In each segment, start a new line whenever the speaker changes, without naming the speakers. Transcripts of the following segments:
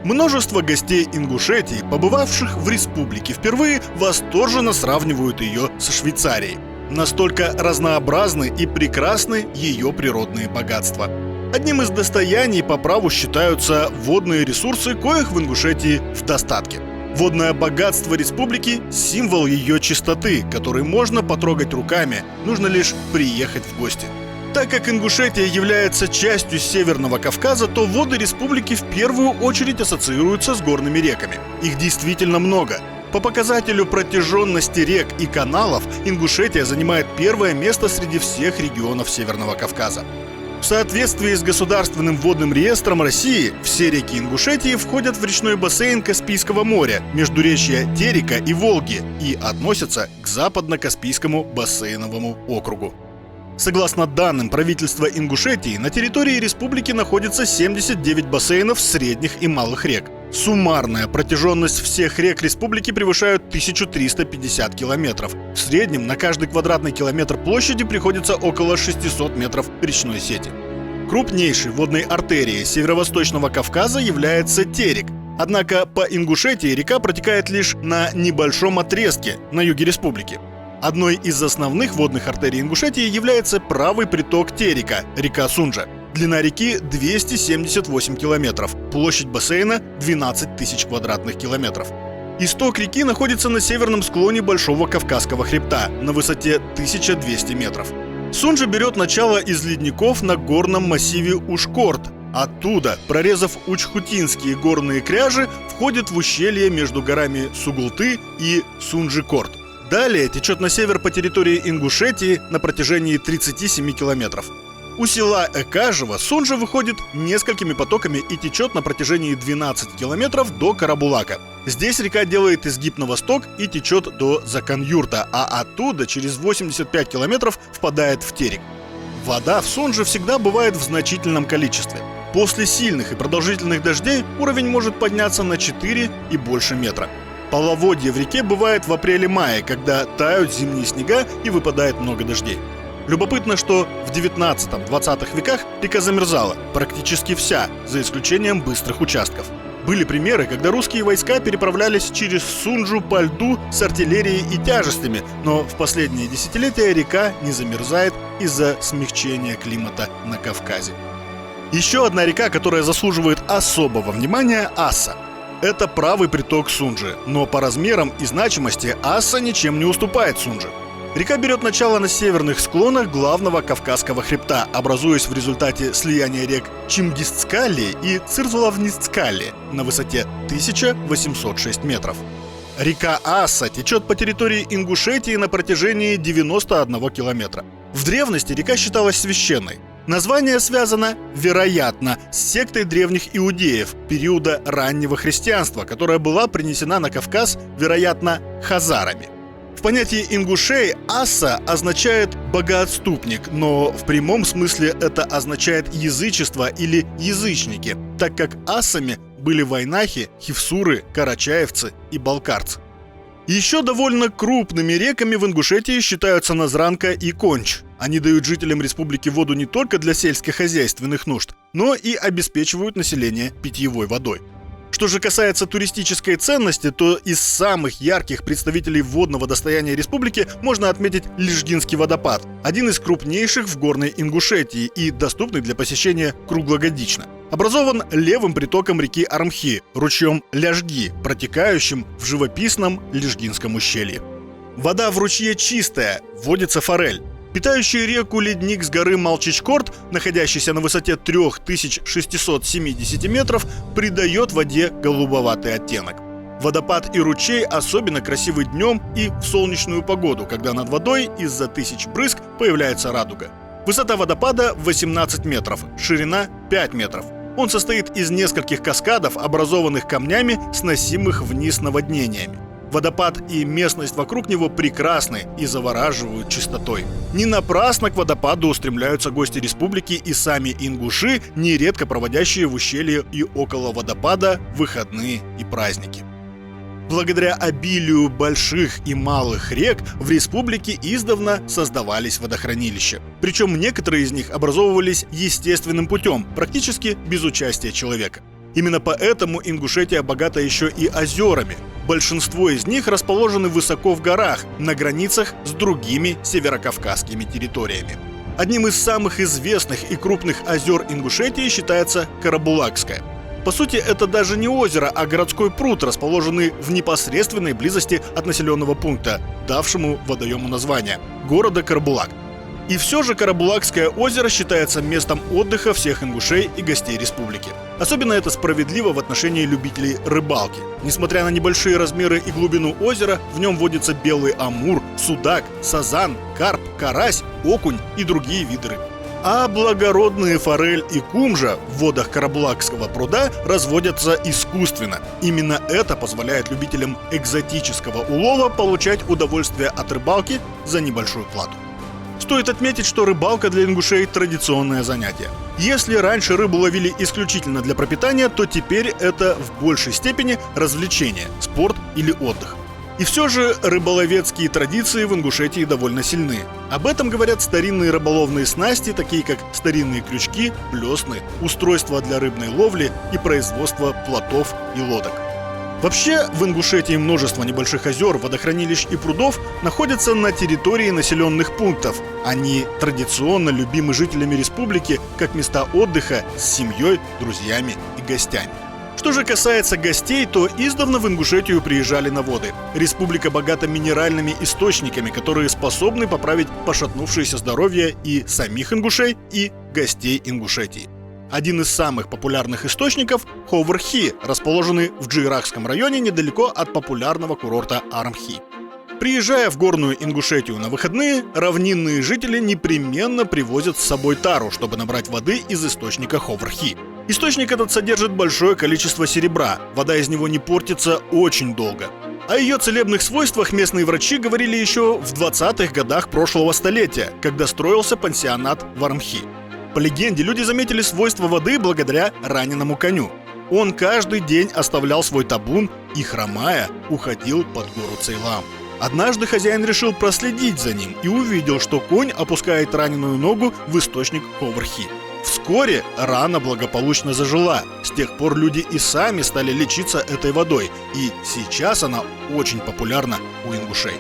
Множество гостей Ингушетии, побывавших в республике впервые, восторженно сравнивают ее со Швейцарией. Настолько разнообразны и прекрасны ее природные богатства. Одним из достояний по праву считаются водные ресурсы, коих в Ингушетии в достатке. Водное богатство республики – символ ее чистоты, который можно потрогать руками, нужно лишь приехать в гости. Так как Ингушетия является частью Северного Кавказа, то воды республики в первую очередь ассоциируются с горными реками. Их действительно много. По показателю протяженности рек и каналов Ингушетия занимает первое место среди всех регионов Северного Кавказа. В соответствии с Государственным водным реестром России, все реки Ингушетии входят в речной бассейн Каспийского моря, междуречья Терека и Волги и относятся к Западно-Каспийскому бассейновому округу. Согласно данным правительства Ингушетии, на территории республики находится 79 бассейнов средних и малых рек. Суммарная протяженность всех рек республики превышает 1350 километров. В среднем на каждый квадратный километр площади приходится около 600 метров речной сети. Крупнейшей водной артерией Северо-Восточного Кавказа является Терек. Однако по Ингушетии река протекает лишь на небольшом отрезке на юге республики. Одной из основных водных артерий Ингушетии является правый приток Терека, река Сунжа. Длина реки 278 километров, площадь бассейна 12 тысяч квадратных километров. Исток реки находится на северном склоне Большого Кавказского хребта на высоте 1200 метров. Сунжа берет начало из ледников на горном массиве Ушкорт. Оттуда, прорезав Учхутинские горные кряжи, входит в ужье между горами Сугулты и Сунжикорт. Далее течет на север по территории Ингушетии на протяжении 37 километров. У села Экажево Сунжа выходит несколькими потоками и течет на протяжении 12 километров до Карабулака. Здесь река делает изгиб на восток и течет до Закан-Юрта, а оттуда через 85 километров впадает в Терек. Вода в Сунже всегда бывает в значительном количестве. После сильных и продолжительных дождей уровень может подняться на 4 и больше метра. Половодье в реке бывает в апреле-мае, когда тают зимние снега и выпадает много дождей. Любопытно, что в 19-20 веках река замерзала, практически вся, за исключением быстрых участков. Были примеры, когда русские войска переправлялись через Сунжу по льду с артиллерией и тяжестями, но в последние десятилетия река не замерзает из-за смягчения климата на Кавказе. Еще одна река, которая заслуживает особого внимания – Асса. Это правый приток Сунжи, но по размерам и значимости Асса ничем не уступает Сунже. Река берет начало на северных склонах главного Кавказского хребта, образуясь в результате слияния рек Чингисцкале и Цирзулавницкале на высоте 1806 метров. Река Асса течет по территории Ингушетии на протяжении 91 километра. В древности река считалась священной. Название связано, вероятно, с сектой древних иудеев периода раннего христианства, которая была принесена на Кавказ, вероятно, хазарами. В понятии ингушей Асса означает «богоотступник», но в прямом смысле это означает язычество или язычники, так как ассами были вайнахи, хивсуры, карачаевцы и балкарцы. Еще довольно крупными реками в Ингушетии считаются Назранка и Конч. Они дают жителям республики воду не только для сельскохозяйственных нужд, но и обеспечивают население питьевой водой. Что же касается туристической ценности, то из самых ярких представителей водного достояния республики можно отметить Лежгинский водопад, один из крупнейших в горной Ингушетии и доступный для посещения круглогодично. Образован левым притоком реки Армхи, ручьем Ляжги, протекающим в живописном Лежгинском ущелье. Вода в ручье чистая, водится форель. Питающий реку ледник с горы Малчичкорт, находящийся на высоте 3670 метров, придает воде голубоватый оттенок. Водопад и ручей особенно красивы днем и в солнечную погоду, когда над водой из-за тысяч брызг появляется радуга. Высота водопада 18 метров, ширина 5 метров. Он состоит из нескольких каскадов, образованных камнями, сносимых вниз наводнениями. Водопад и местность вокруг него прекрасны и завораживают чистотой. Не напрасно к водопаду устремляются гости республики и сами ингуши, нередко проводящие в ущелье и около водопада выходные и праздники. Благодаря обилию больших и малых рек в республике издавна создавались водохранилища. Причем некоторые из них образовывались естественным путем, практически без участия человека. Именно поэтому Ингушетия богата еще и озерами. Большинство из них расположены высоко в горах, на границах с другими северокавказскими территориями. Одним из самых известных и крупных озер Ингушетии считается Карабулакское. По сути, это даже не озеро, а городской пруд, расположенный в непосредственной близости от населенного пункта, давшему водоему название – города Карабулак. И все же Карабулакское озеро считается местом отдыха всех ингушей и гостей республики. Особенно это справедливо в отношении любителей рыбалки. Несмотря на небольшие размеры и глубину озера, в нем водится белый амур, судак, сазан, карп, карась, окунь и другие виды рыб. А благородные форель и кумжа в водах Карабулакского пруда разводятся искусственно. Именно это позволяет любителям экзотического улова получать удовольствие от рыбалки за небольшую плату. Стоит отметить, что рыбалка для ингушей – традиционное занятие. Если раньше рыбу ловили исключительно для пропитания, то теперь это в большей степени развлечение, спорт или отдых. И все же рыболовецкие традиции в Ингушетии довольно сильны. Об этом говорят старинные рыболовные снасти, такие как старинные крючки, плесны, устройства для рыбной ловли и производство плотов и лодок. Вообще, в Ингушетии множество небольших озер, водохранилищ и прудов находятся на территории населенных пунктов. Они традиционно любимы жителями республики как места отдыха с семьей, друзьями и гостями. Что же касается гостей, то издавна в Ингушетию приезжали на воды. Республика богата минеральными источниками, которые способны поправить пошатнувшееся здоровье и самих ингушей, и гостей Ингушетии. Один из самых популярных источников – Ховр-Хи, расположенный в Джейрахском районе недалеко от популярного курорта Армхи. Приезжая в горную Ингушетию на выходные, равнинные жители непременно привозят с собой тару, чтобы набрать воды из источника Ховр-Хи. Источник этот содержит большое количество серебра, вода из него не портится очень долго. О ее целебных свойствах местные врачи говорили еще в 20-х годах прошлого столетия, когда строился пансионат в Армхи. По легенде, люди заметили свойства воды благодаря раненому коню. Он каждый день оставлял свой табун и, хромая, уходил под гору Цейлам. Однажды хозяин решил проследить за ним и увидел, что конь опускает раненую ногу в источник Ховр-Хи. Вскоре рана благополучно зажила. С тех пор люди и сами стали лечиться этой водой, и сейчас она очень популярна у ингушей.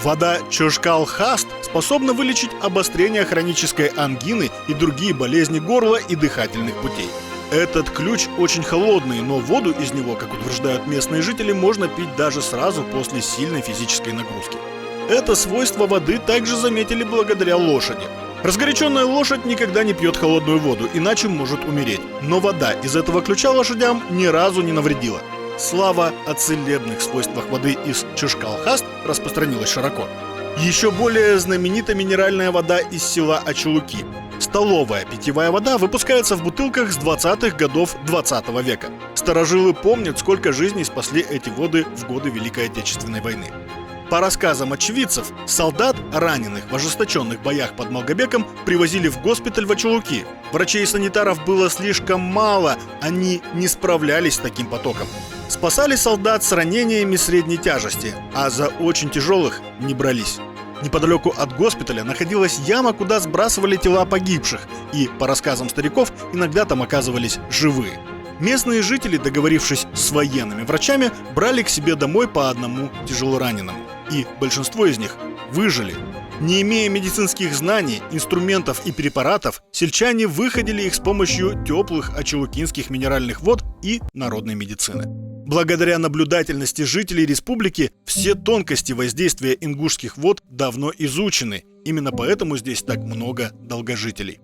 Вода Чошкал-Хаст способна вылечить обострение хронической ангины и другие болезни горла и дыхательных путей. Этот ключ очень холодный, но воду из него, как утверждают местные жители, можно пить даже сразу после сильной физической нагрузки. Это свойство воды также заметили благодаря лошади. Разгоряченная лошадь никогда не пьет холодную воду, иначе может умереть. Но вода из этого ключа лошадям ни разу не навредила. Слава о целебных свойствах воды из Чошкал-Хаст распространилась широко. Еще более знаменита минеральная вода из села Ачулуки. Столовая питьевая вода выпускается в бутылках с 20-х годов 20 века. Старожилы помнят, сколько жизней спасли эти воды в годы Великой Отечественной войны. По рассказам очевидцев, солдат, раненых в ожесточенных боях под Малгобеком, привозили в госпиталь в Ачулуки. Врачей и санитаров было слишком мало, они не справлялись с таким потоком. Спасали солдат с ранениями средней тяжести, а за очень тяжелых не брались. Неподалеку от госпиталя находилась яма, куда сбрасывали тела погибших, и, по рассказам стариков, иногда там оказывались живые. Местные жители, договорившись с военными врачами, брали к себе домой по одному тяжелораненому. И большинство из них выжили. Не имея медицинских знаний, инструментов и препаратов, сельчане выходили их с помощью теплых ачулукинских минеральных вод и народной медицины. Благодаря наблюдательности жителей республики все тонкости воздействия ингушских вод давно изучены. Именно поэтому здесь так много долгожителей.